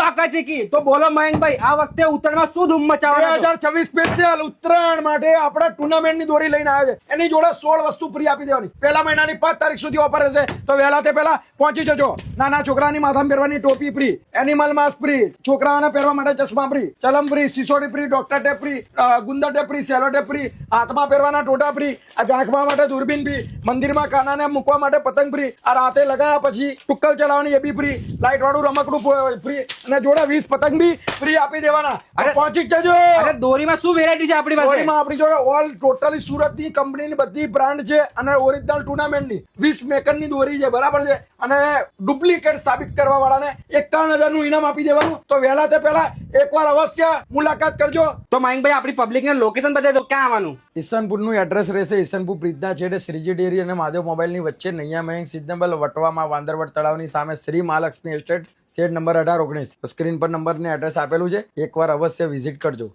ચોક્કસ કી તો બોલો મયંકભાઈ, આ વખતે ઉત્તરાયણમાં શું ધૂમ મચાવવાનો? 2026 સ્પેશિયલ ઉત્તરાયણ માટે આપણે ટુર્નામેન્ટની દોરી લઈને આવ્યા છે. એની જોડે 16 વસ્તુ ફ્રી આપી દેવાની. પહેલા મહિનાની 5 તારીખ સુધી ઓફર રહેશે, તો વહેલા તે પહેલા પહોંચી જજો. નાના છોકરાની માથામાં પહેરવાની ટોપી ફ્રી, એનિમલ માસ્ક ફ્રી, છોકરાઓને પહેરવા માટે ચશ્મા ફ્રી, ચલમ ફ્રી, સિસોડી ફ્રી, ડોક્ટર ટેપ ફ્રી, ગુંદર tape free, sellotape free, હાથમાં પહેરવાના ટોટા ફ્રી, આ આંખમાં માટે દૂરબીન ફ્રી, મંદિરમાં કાનાને મૂકવા માટે પતંગ ફ્રી, આ રાતે લગાવ્યા પછી ટુક્કલ ચલાવવાની એ બી ફ્રી, લાઈટ વાળું રમકડું ફ્રી, અને જોડે 20 પતંગ બી ફ્રી આપી દેવાના. અરે, પહોંચી જ જજો. અરે દોરીમાં શું વેરાયટી છે આપણી પાસે? દોરીમાં આપણી જોડે ઓલ ટોટલી સુરતની કંપનીની બધી બ્રાન્ડ છે અને ઓરિજિનલ ટુર્નામેન્ટની 20 મેકરની દોરી છે, બરાબર છે. અને ડુપ્લિકેટ સાબિત કરવા વાળાને 51,000 નું ઇનામ આપી દેવાનું. તો વહેલા તે પહેલા એકવાર અવશ્ય મુલાકાત કરજો. તો મયંકભાઈ આપણી પબ્લિકને લોકેશન બતાવી દો, ક્યાં આવવાનું? ઈસનપુરનું એડ્રેસ રહેશે ઈસનપુર બ્રિજના છેડે શ્રીજી ડેરી અને મહાદેવ મોબાઈલની વચ્ચે નૈયા મયંક સિદ્ધનબલ વટવામાં વાંદરવટ તળાવની સામે Shri Mahalakshmi estate, shed number 18-19. Screen પર નંબર ને એડ્રેસ આપેલું છે, એકવાર અવશ્ય વિઝિટ કરજો.